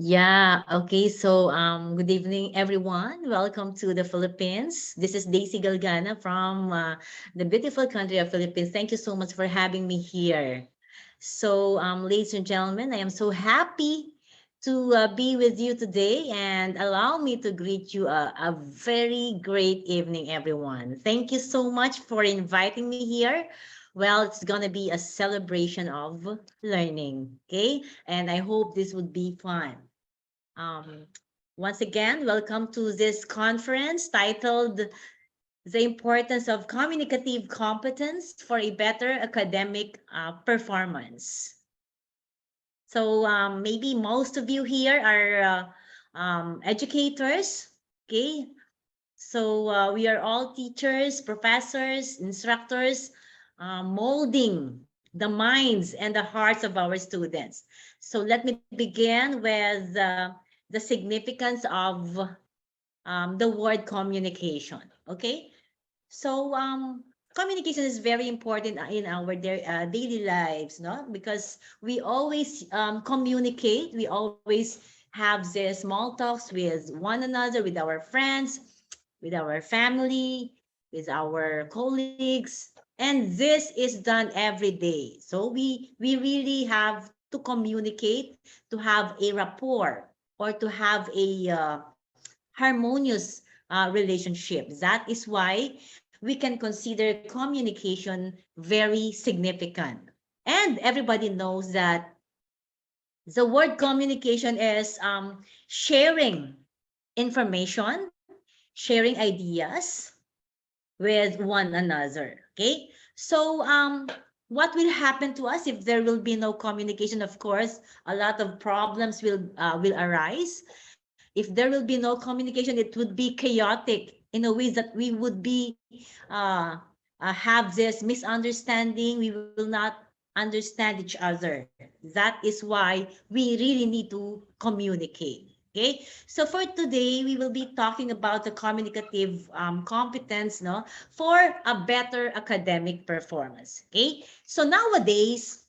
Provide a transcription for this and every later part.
Yeah, okay. So, good evening, everyone. Welcome to the Philippines. This is Daisy Galgana from the beautiful country of Philippines. Thank you so much for having me here. So, ladies and gentlemen, I am so happy to be with you today and allow me to greet you a very great evening, everyone. Thank you so much for inviting me here. Well, it's going to be a celebration of learning, okay? And I hope this would be fun. Um, Once again, welcome to this conference titled The Importance of Communicative Competence for a Better Academic Performance. So maybe most of you here are educators, okay? So we are all teachers, professors, instructors, molding the minds and the hearts of our students. So let me begin with the significance of the word communication. Okay, so communication is very important in our daily lives, no? Because we always communicate. We always have these small talks with one another, with our friends, with our family, with our colleagues, and this is done every day. So we really have to communicate to have a rapport or to have a harmonious relationship. That is why we can consider communication very significant. And everybody knows that the word communication is sharing information, sharing ideas with one another. Okay, so what will happen to us if there will be no communication? Of course, a lot of problems will arise. If there will be no communication, it would be chaotic in a way that we would be have this misunderstanding. We will not understand each other. That is why we really need to communicate. Okay, so for today we will be talking about the communicative competence, no, for a better academic performance. Okay, so nowadays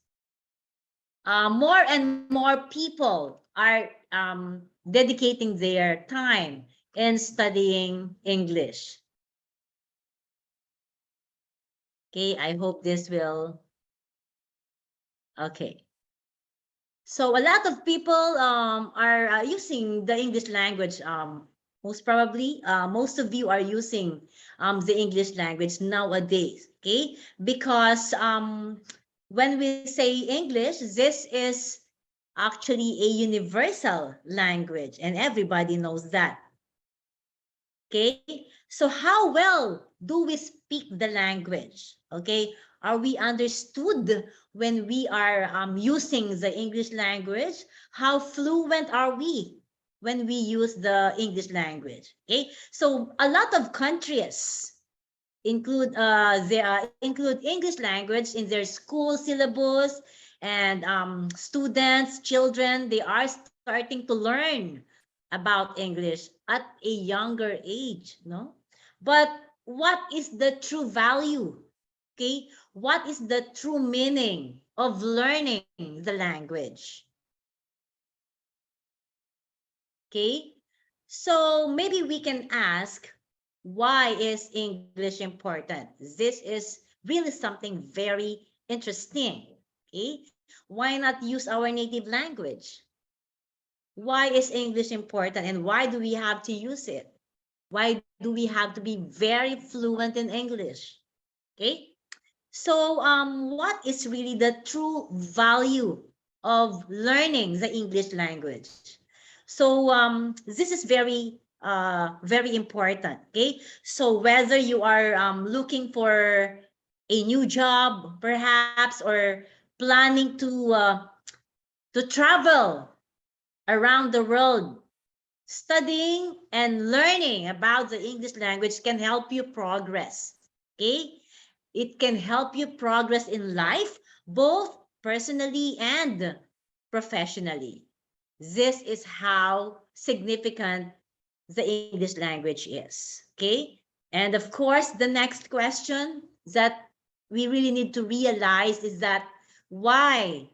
more and more people are dedicating their time in studying English. Okay, I hope this will. Okay. So a lot of people are using the English language. Most probably, most of you are using the English language nowadays. Okay, because when we say English, this is actually a universal language, and everybody knows that. Okay, so how well do we speak the language? Okay, are we understood when we are using the English language? How fluent are we when we use the English language? Okay, so a lot of countries include English language in their school syllabus, and students, children, they are starting to learn about English at a younger age, no? But what is the true value? Okay, what is the true meaning of learning the language? Okay, so maybe we can ask, why is English important? This is really something very interesting. Okay, why not use our native language? Why is English important, and why do we have to use it? Why do we have to be very fluent in English? Okay, so what is really the true value of learning the English language? So this is very important. Okay, so whether you are looking for a new job, perhaps, or planning to travel around the world, studying and learning about the English language can help you progress. Okay, it can help you progress in life, both personally and professionally. This is how significant the English language is. Okay, and of course, the next question that we really need to realize is that, why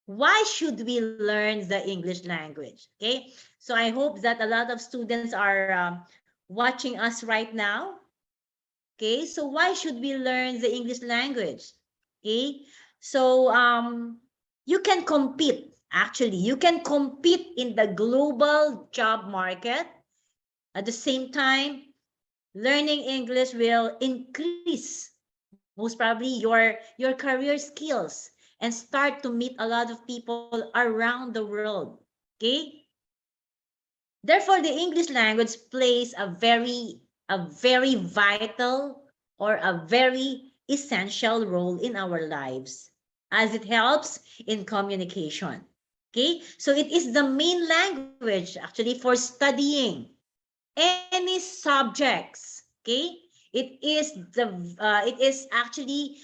Why should we learn the English language? Okay, so I hope that a lot of students are watching us right now. Okay, so why should we learn the English language? Okay, so you can compete. Actually, you can compete in the global job market. At the same time, learning English will increase most probably your career skills and start to meet a lot of people around the world. Okay, therefore the English language plays a very vital or a very essential role in our lives as it helps in communication. Okay, so it is the main language actually for studying any subjects. Okay, it is actually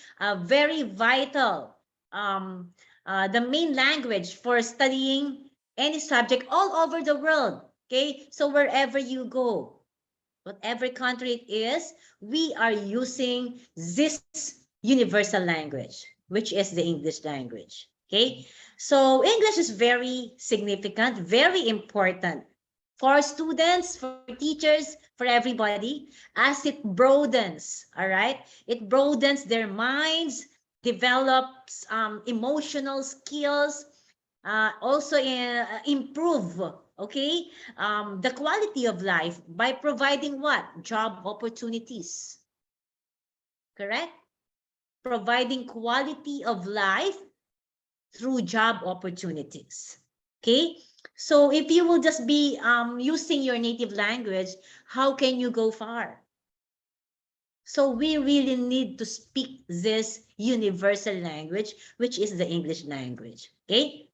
very vital, um the main language for studying any subject all over the world. Okay, so wherever you go, whatever country it is, we are using this universal language, which is the English language. Okay, so English is very significant, very important for students, for teachers, for everybody, as it broadens, all right? It broadens their minds, develops emotional skills, also improve, okay, the quality of life by providing what? Job opportunities, correct? Providing quality of life through job opportunities. Okay, so if you will just be using your native language, how can you go far? So we really need to speak this universal language, which is the English language. Okay,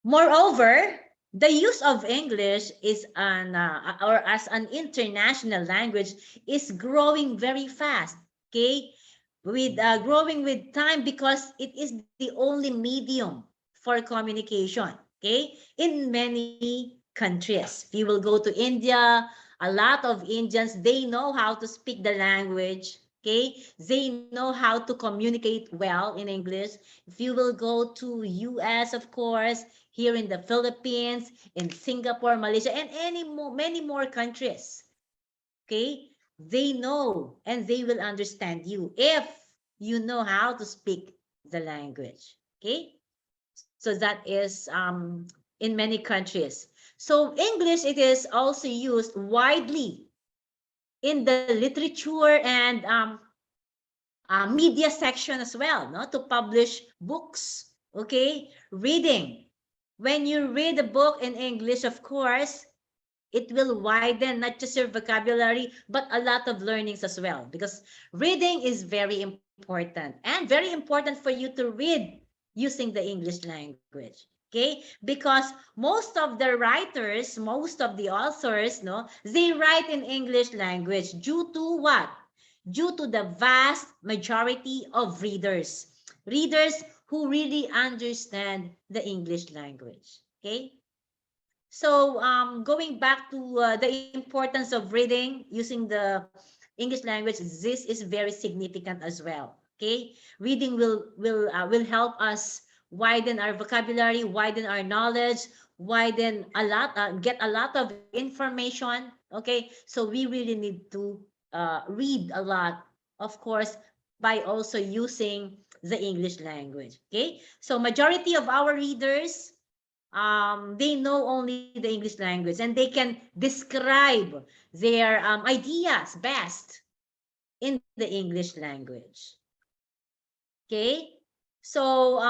moreover, the use of English is an or as an international language is growing very fast. Okay, with growing with time because it is the only medium for communication. Okay, in many countries, if you will go to India, a lot of Indians, they know how to speak the language. Okay, they know how to communicate well in English. If you will go to US, of course, here in the Philippines, in Singapore, Malaysia, and many more countries. Okay, they know and they will understand you if you know how to speak the language. Okay, so that is in many countries. So English, it is also used widely in the literature and media section as well, no, to publish books. Okay, reading. When you read a book in English, of course, it will widen not just your vocabulary, but a lot of learnings as well. Because reading is very important and very important for you to read using the English language. Okay, because most of the writers, most of the authors, no, they write in English language due to what? Due to the vast majority of readers who really understand the English language. Okay, so going back to the importance of reading using the English language, this is very significant as well. Okay, reading will help us widen our vocabulary, widen our knowledge, widen a lot, get a lot of information. Okay, so we really need to read a lot, of course, by also using the English language. Okay, so majority of our readers, they know only the English language and they can describe their ideas best in the English language. Okay, so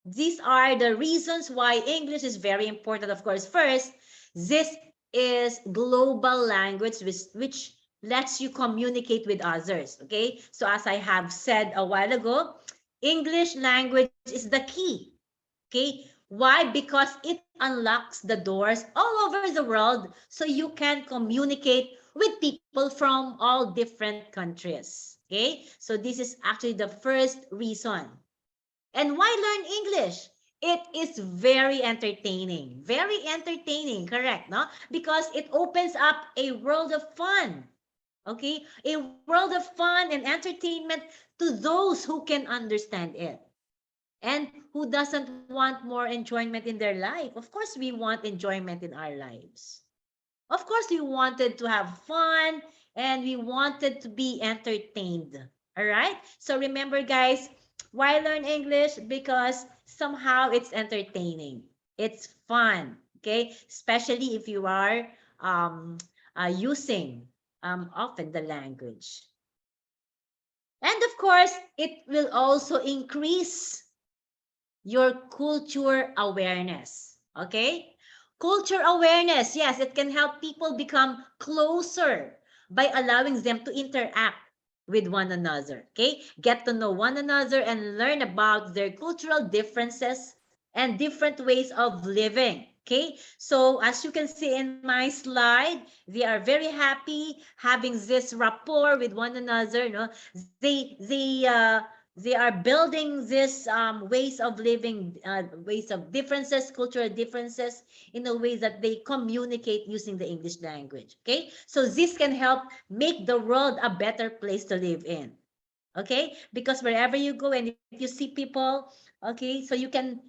these are the reasons why English is very important. Of course, first, this is global language which lets you communicate with others. Okay, so as I have said a while ago, English language is the key. Okay, why? Because it unlocks the doors all over the world so you can communicate with people from all different countries. Okay, so this is actually the first reason. And why learn English? It is very entertaining. Very entertaining, correct, no? Because it opens up a world of fun. Okay, a world of fun and entertainment to those who can understand it. And who doesn't want more enjoyment in their life? Of course, we want enjoyment in our lives. Of course, we wanted to have fun and we wanted to be entertained. All right? So remember, guys, why learn English? Because somehow it's entertaining. It's fun. Okay? Especially if you are um, using often the language. And of course, it will also increase your culture awareness. Okay? Culture awareness, yes, it can help people become closer by allowing them to interact with one another. Okay? Get to know one another and learn about their cultural differences and different ways of living. Okay? So as you can see in my slide, they are very happy having this rapport with one another. No? They are building this ways of living, ways of differences, cultural differences, in a way that they communicate using the English language. Okay, so this can help make the world a better place to live in. Okay, because wherever you go and if you see people, okay, so you can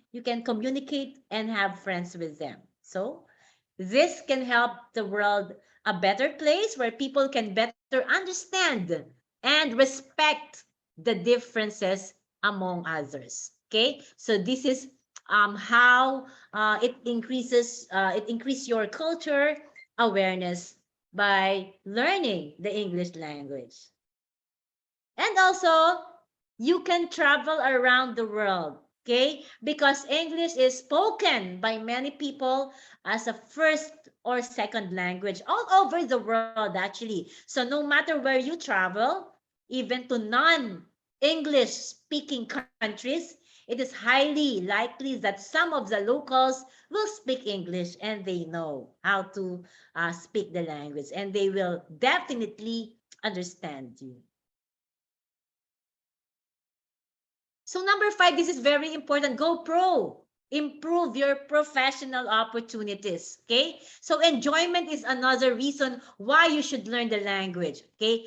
communicate and have friends with them. So this can help the world a better place where people can better understand and respect the differences among others. Okay, so this is how it increase your culture awareness by learning the English language. And also, you can travel around the world, okay? Because English is spoken by many people as a first or second language all over the world, actually. So no matter where you travel, even to non-English speaking countries, it is highly likely that some of the locals will speak English and they know how to speak the language and they will definitely understand you. So number five, this is very important. Go pro. Improve your professional opportunities. Okay. So enjoyment is another reason why you should learn the language. Okay.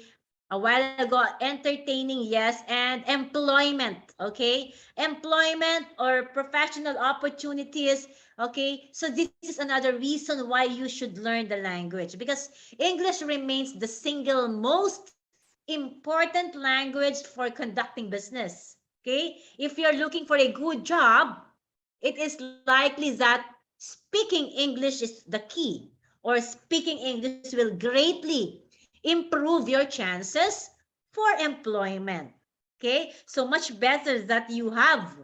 A while ago, entertaining, yes, and employment. Okay. Employment or professional opportunities. Okay. So this is another reason why you should learn the language because English remains the single most important language for conducting business. Okay? If you're looking for a good job, it is likely that speaking English is the key, or speaking English will greatly improve your chances for employment. Okay? So much better that you have,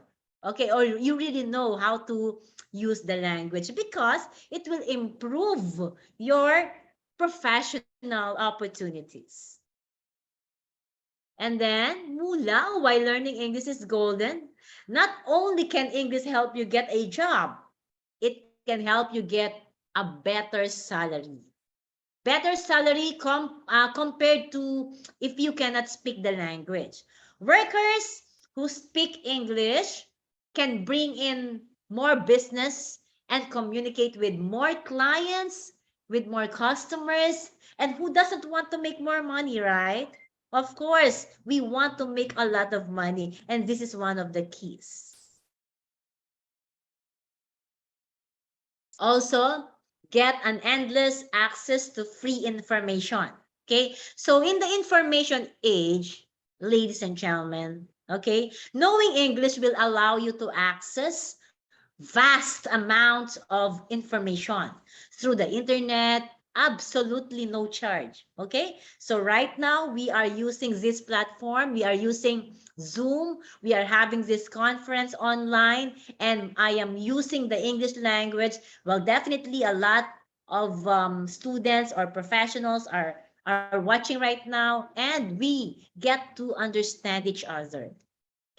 okay, or you really know how to use the language because it will improve your professional opportunities. And then, mula, while learning English is golden, not only can English help you get a job, it can help you get a better salary. Better salary compared to if you cannot speak the language. Workers who speak English can bring in more business and communicate with more clients, with more customers. And who doesn't want to make more money, right? Of course, we want to make a lot of money, and this is one of the keys. Also, get an endless access to free information. Okay, so in the information age, ladies and gentlemen, okay, knowing English will allow you to access vast amounts of information through the internet, absolutely no charge. Okay, so right now we are using this platform, we are using Zoom, we are having this conference online, and I am using the English language. Well, definitely a lot of students or professionals are watching right now, and we get to understand each other,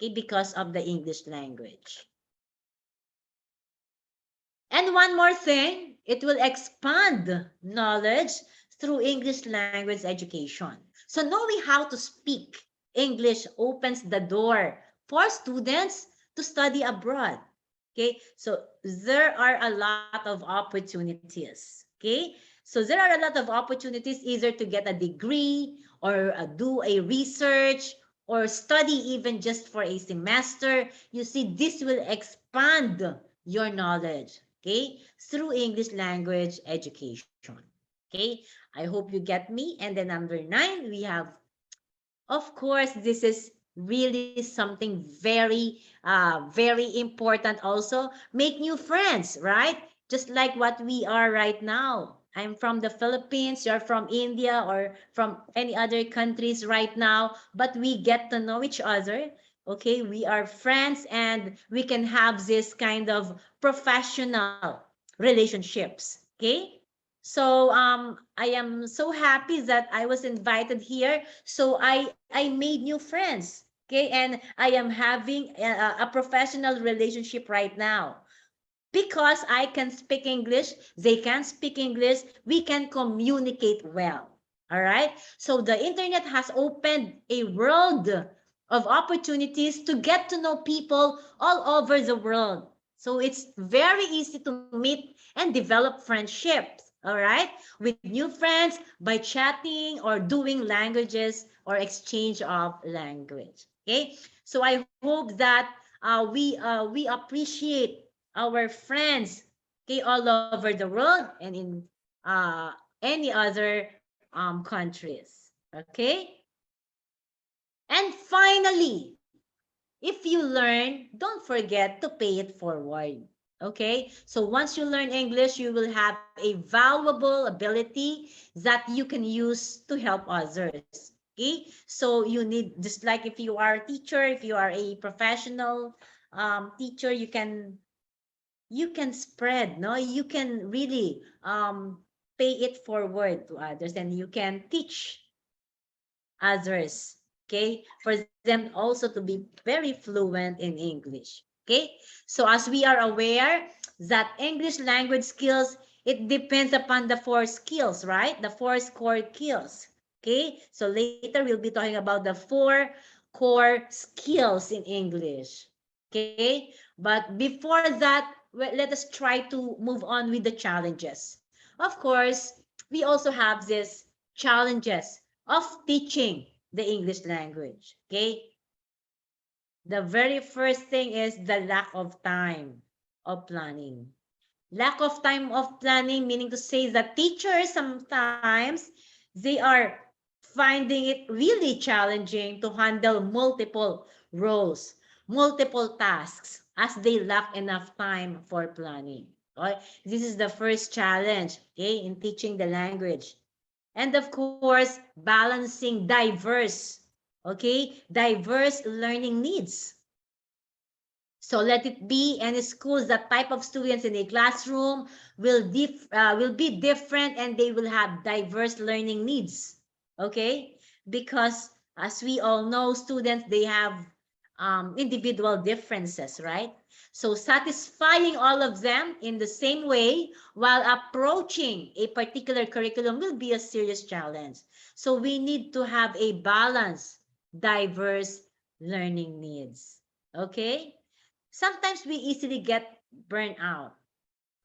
okay, because of the English language. And one more thing, it will expand knowledge through English language education. So knowing how to speak English opens the door for students to study abroad. Okay, so there are a lot of opportunities. Okay, so there are a lot of opportunities either to get a degree or do a research or study even just for a semester, you see, this will expand your knowledge, okay, through English language education. Okay, I hope you get me. And then number 9, we have, of course, this is really something very important also. Make new friends, right? Just like what we are right now. I'm from the Philippines, you're from India or from any other countries right now, but we get to know each other. Okay, we are friends and we can have this kind of professional relationships. Okay, so I am so happy that I was invited here. So I made new friends. Okay, and I am having a professional relationship right now because I can speak English, they can speak English, we can communicate well. All right. So the internet has opened a world of opportunities to get to know people all over the world. So it's very easy to meet and develop friendships. All right. With new friends by chatting or doing languages or exchange of language. Okay. So I hope that we appreciate our friends, okay, all over the world and in uh, any other countries. Okay? And finally, if you learn, don't forget to pay it forward. Okay? So once you learn English, you will have a valuable ability that you can use to help others. Okay? So you need, just like if you are a teacher, if you are a professional teacher, you can spread, no, you can really pay it forward to others and you can teach others, okay, for them also to be very fluent in English. Okay, so as we are aware that English language skills, it depends upon the 4 skills, right? The 4 core skills. Okay, so later we'll be talking about the 4 core skills in English. Okay, but before that, let us try to move on with the challenges. Of course, we also have these challenges of teaching the English language. Okay, the very first thing is the lack of time of planning. Lack of time of planning, meaning to say that teachers sometimes they are finding it really challenging to handle multiple roles, multiple tasks, as they lack enough time for planning. Okay? This is the first challenge, okay, in teaching the language. And of course, balancing diverse learning needs. So let it be any schools, that type of students in a classroom will be different and they will have diverse learning needs. Okay? Because as we all know, students, they have individual differences, right? So satisfying all of them in the same way while approaching a particular curriculum will be a serious challenge. So we need to have a balanced, diverse learning needs. Okay? Sometimes we easily get burnt out.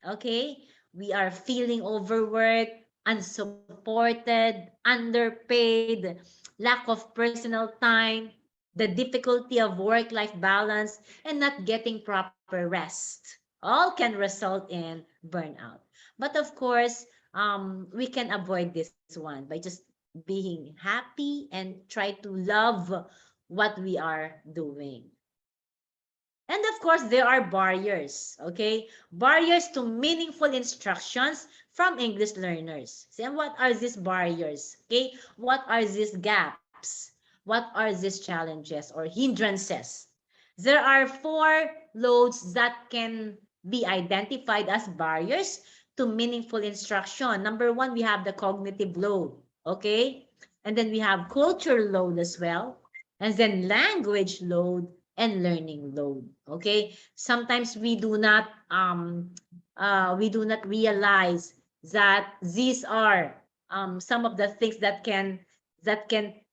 Okay, we are feeling overworked, unsupported, underpaid, lack of personal time, the difficulty of work-life balance, and not getting proper rest. All can result in burnout. But of course, we can avoid this one by just being happy and try to love what we are doing. And of course, there are barriers, okay? Barriers to meaningful instructions from English learners. See, and what are these barriers? Okay, what are these gaps? What are these challenges or hindrances? There are 4 loads that can be identified as barriers to meaningful instruction. Number 1, we have the cognitive load, okay? And then we have culture load as well. And then language load and learning load. Okay, sometimes we do not realize that these are some of the things that can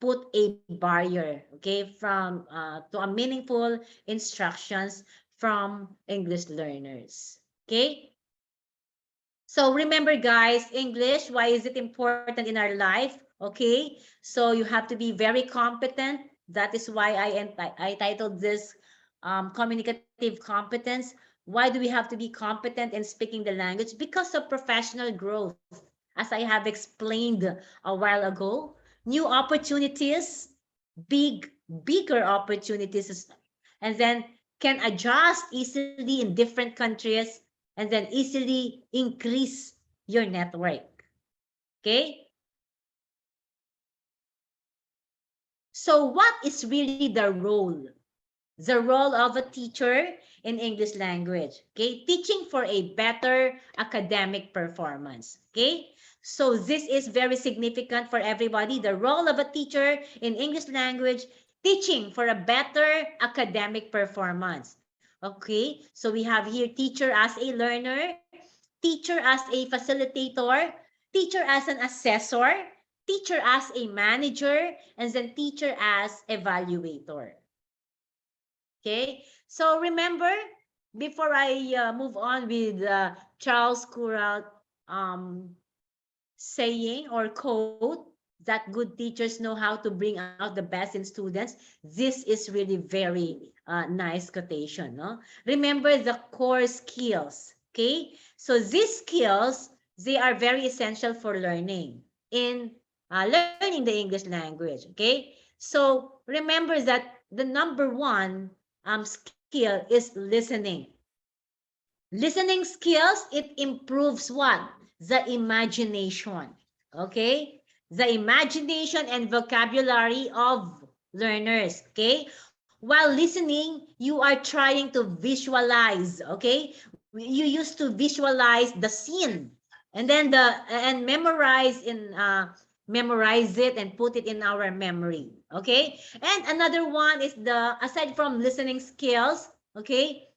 put a barrier, okay, from to a meaningful instructions from English learners. Okay, so remember, guys, English, why is it important in our life? Okay, so you have to be very competent That is why I titled this communicative competence. Why do we have to be competent in speaking the language? Because of professional growth. As I have explained a while ago, new opportunities, bigger opportunities, and then can adjust easily in different countries, and then easily increase your network. Okay? So what is really the role? The role of a teacher in English language. Okay, teaching for a better academic performance. Okay, so this is very significant for everybody. The role of a teacher in English language, teaching for a better academic performance. Okay, so we have here teacher as a learner, teacher as a facilitator, teacher as an assessor, teacher as a manager, and then teacher as evaluator. Okay, so remember, before I move on with Charles Currat um, saying or quote that good teachers know how to bring out the best in students, this is really very nice quotation. No? Remember the core skills. Okay, so these skills, they are very essential for learning in learning the English language. Okay, so remember that the number one skill is listening. Listening skills, it improves what? The imagination. Okay? The imagination and vocabulary of learners. Okay? While listening, you are trying to visualize. Okay? You used to visualize the scene and then memorize it and put it in our memory. Okay? And another one is aside from listening skills, okay?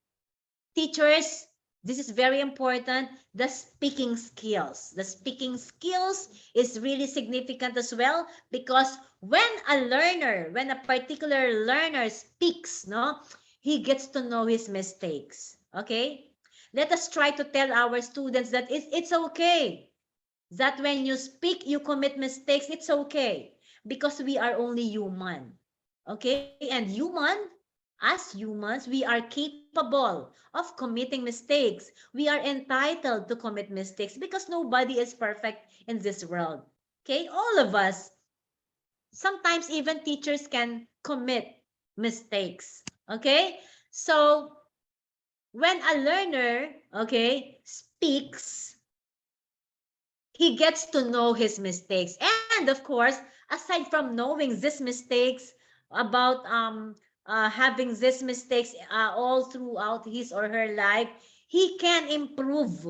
Teachers, this is very important, the speaking skills. The speaking skills is really significant as well, because when a particular learner speaks, no, he gets to know his mistakes. Okay, let us try to tell our students that it's okay, that when you speak you commit mistakes. It's okay, because we are only human. Okay, and as humans, we are capable of committing mistakes. We are entitled to commit mistakes because nobody is perfect in this world. Okay, all of us, sometimes even teachers can commit mistakes. Okay, so when a learner, okay, speaks, he gets to know his mistakes. And of course, aside from knowing these mistakes, about having these mistakes all throughout his or her life, he can improve.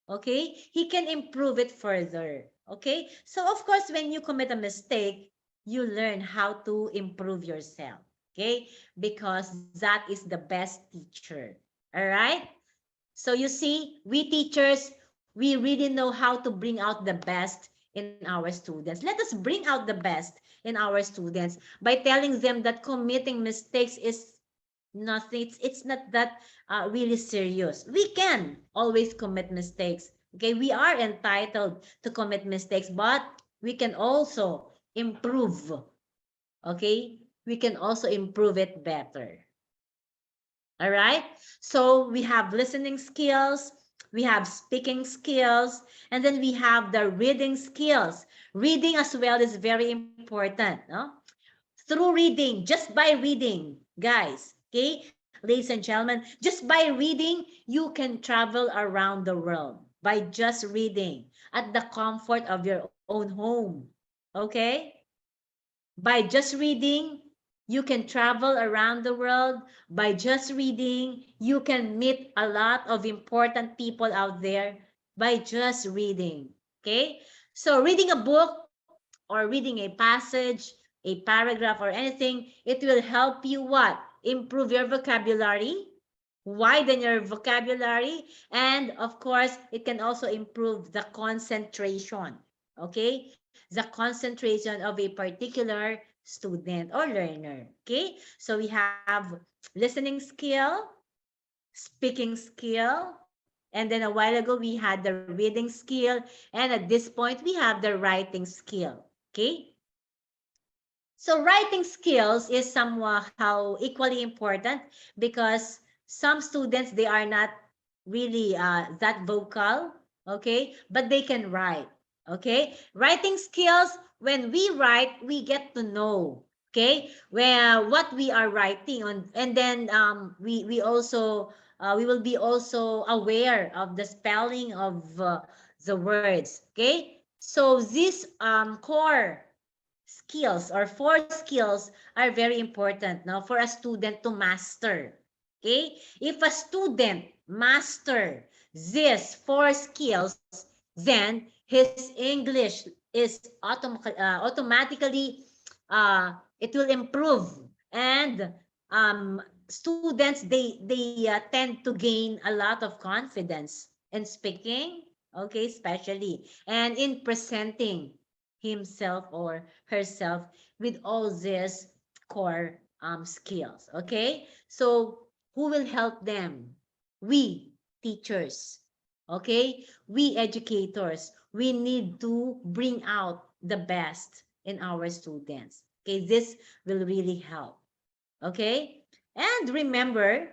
Okay, he can improve it further. Okay, so of course, when you commit a mistake, you learn how to improve yourself. Okay, because that is the best teacher. All right, so you see, we teachers, we really know how to bring out the best in our students. Let us bring out the best in our students by telling them that committing mistakes is nothing. It's not that really serious. We can always commit mistakes. Okay, we are entitled to commit mistakes, but we can also improve. Okay, we can also improve it better. All right. So we have listening skills, we have speaking skills, and then we have the reading skills. Reading as well is very important. No? Through reading, just by reading, guys, okay, ladies and gentlemen, just by reading, you can travel around the world by just reading at the comfort of your own home. Okay? By just reading, you can travel around the world. By just reading, you can meet a lot of important people out there by just reading. Okay? So reading a book or reading a passage, a paragraph or anything, it will help you what? Improve your vocabulary, widen your vocabulary, and of course, it can also improve the concentration. Okay? The concentration of a particular student or learner. Okay? So we have listening skill, speaking skill, and then a while ago we had the reading skill, and at this point we have the writing skill. Okay? So writing skills is somehow equally important because some students, they are not really that vocal, okay, but they can write, okay. Writing skills, when we write, we get to know, okay, where what we are writing on, and then we also we will be also aware of the spelling of the words, okay. So these core skills or four skills are very important now for a student to master. Okay? If a student master these four skills, then his English is automatically it will improve, and students, they tend to gain a lot of confidence in speaking, okay, especially, and in presenting himself or herself with all these core skills, okay. So who will help them? We teachers, okay, we educators. We need to bring out the best in our students, okay. This will really help, okay. And remember,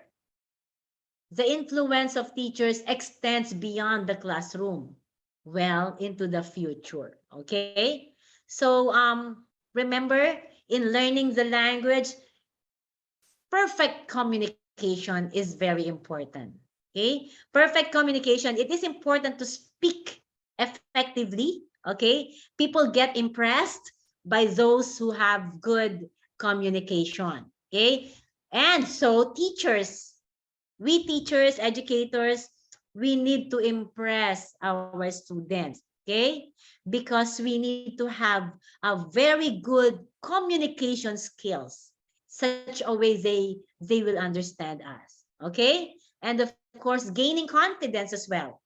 the influence of teachers extends beyond the classroom, well into the future, okay. So remember, in learning the language, perfect communication is very important, okay. Perfect communication, it is important to speak effectively, okay. People get impressed by those who have good communication, okay. And so teachers, we teachers, educators, we need to impress our students, okay? Because we need to have a very good communication skills, such a way they will understand us, okay? And of course, gaining confidence as well.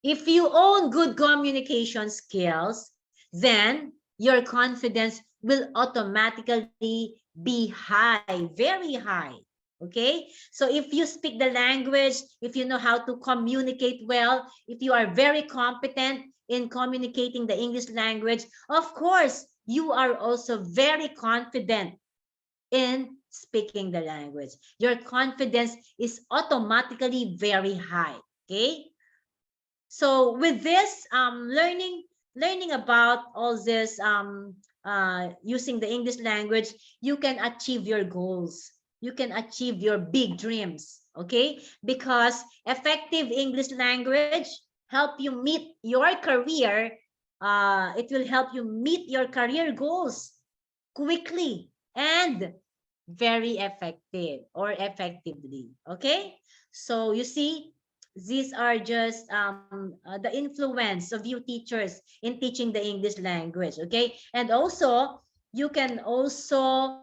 If you own good communication skills, then your confidence will automatically be high, very high. Okay? So if you speak the language, if you know how to communicate well, if you are very competent in communicating the English language, of course, you are also very confident in speaking the language. Your confidence is automatically very high. Okay? So with this learning about all this using the English language, you can achieve your goals, you can achieve your big dreams, okay, because effective English language help you meet your career, it will help you meet your career goals quickly and very effective or effectively, okay. So you see, these are just the influence of you teachers in teaching the English language, okay. And also, you can also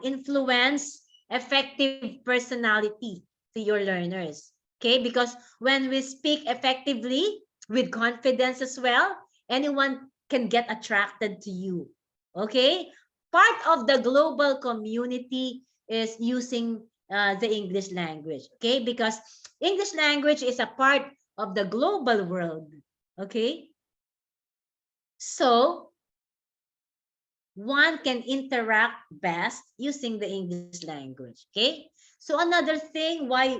influence effective personality to your learners, okay, because when we speak effectively with confidence as well, anyone can get attracted to you, okay. Part of the global community is using the English language, okay, because English language is a part of the global world, okay. So one can interact best using the English language, okay. So another thing why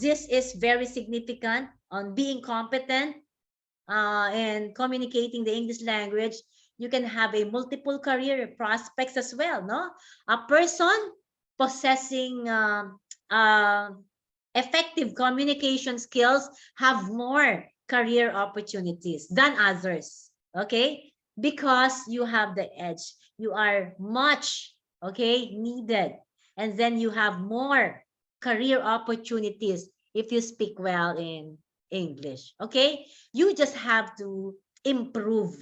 this is very significant on being competent and communicating the English language, you can have a multiple career prospects as well, no. A person possessing effective communication skills have more career opportunities than others, okay, because you have the edge, you are much, okay, needed, and then you have more career opportunities if you speak well in English, okay. You just have to improve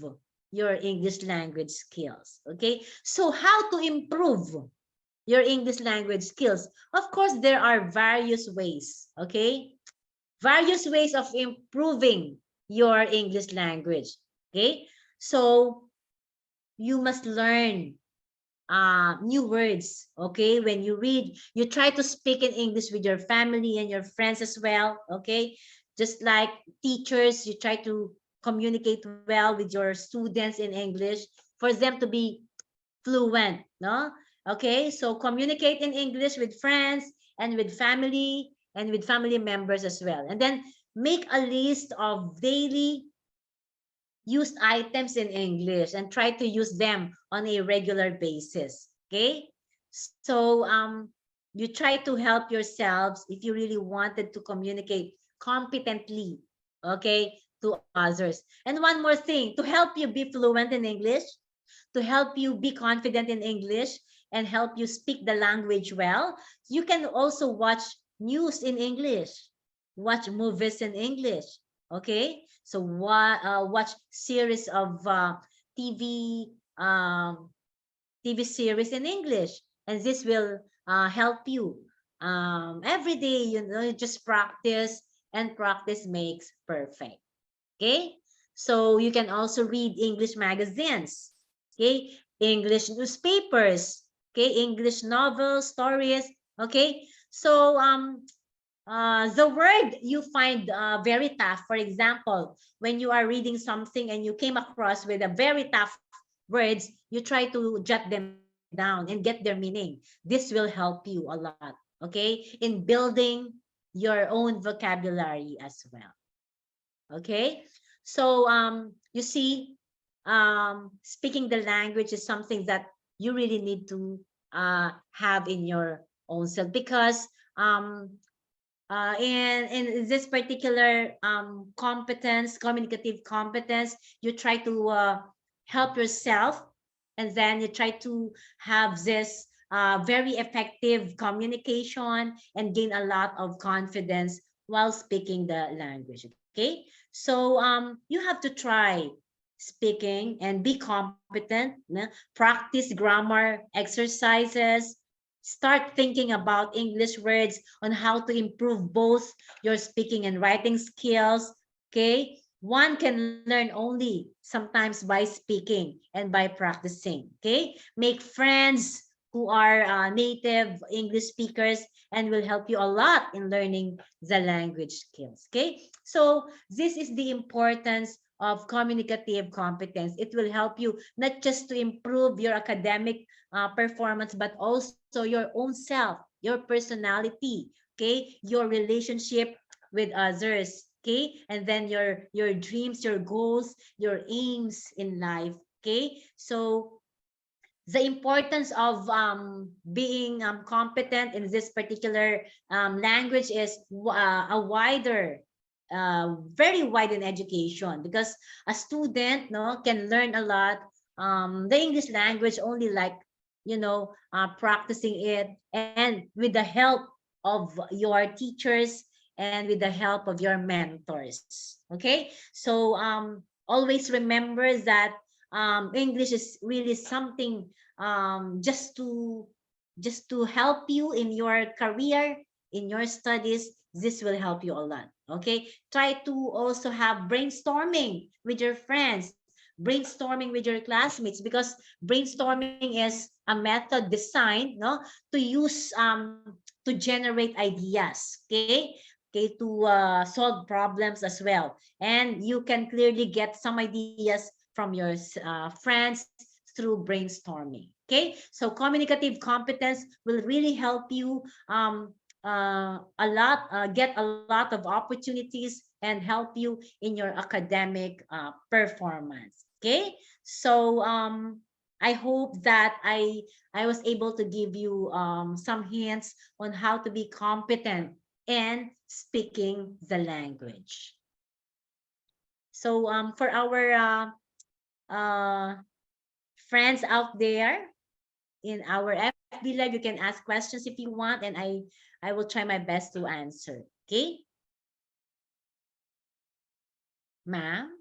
your English language skills, okay. So how to improve your English language skills? Of course, there are various ways, okay? Various ways of improving your English language, okay? So you must learn new words, okay? When you read, you try to speak in English with your family and your friends as well, okay? Just like teachers, you try to communicate well with your students in English. for them to be fluent, no? Okay, so communicate in English with friends and with family members as well. And then make a list of daily used items in English and try to use them on a regular basis. Okay, so you try to help yourselves if you really wanted to communicate competently, okay, to others. And one more thing, to help you be fluent in English, to help you be confident in English and help you speak the language well, you can also watch news in English, watch movies in English. Okay, so watch series of TV TV series in English, and this will help you every day. You know, just practice, and practice makes perfect. Okay, so you can also read English magazines, okay, English newspapers, okay, English novels, stories, okay. So the word you find very tough, for example, when you are reading something and you came across with a very tough words, you try to jot them down and get their meaning. This will help you a lot, okay, in building your own vocabulary as well. Okay, so you see, speaking the language is something that you really need to have in your own self, because in this particular competence, communicative competence, you try to help yourself, and then you try to have this very effective communication and gain a lot of confidence while speaking the language. Okay, so you have to try speaking and be competent, practice grammar exercises, start thinking about English words on how to improve both your speaking and writing skills. Okay, one can learn only sometimes by speaking and by practicing. Okay, make friends who are native English speakers and will help you a lot in learning the language skills. Okay, so this is the importance of communicative competence. It will help you not just to improve your academic performance, but also your own self, your personality, okay, your relationship with others, okay, and then your dreams, your goals, your aims in life. Okay, so the importance of being competent in this particular language is a wider, very wide in education, because a student, no, can learn a lot the English language only like, practicing it, and with the help of your teachers and with the help of your mentors. Okay, so always remember that English is really something just to help you in your career, in your studies. This will help you a lot. Okay, try to also have brainstorming with your friends, brainstorming with your classmates, because brainstorming is a method designed, no, to use to generate ideas. Okay, okay, to solve problems as well, and you can clearly get some ideas from your friends through brainstorming. Okay, so communicative competence will really help you a lot, get a lot of opportunities and help you in your academic performance. Okay, so I hope that I was able to give you some hints on how to be competent in speaking the language. So for our uh, friends out there in our FB Live, you can ask questions if you want, and I will try my best to answer. Okay, ma'am?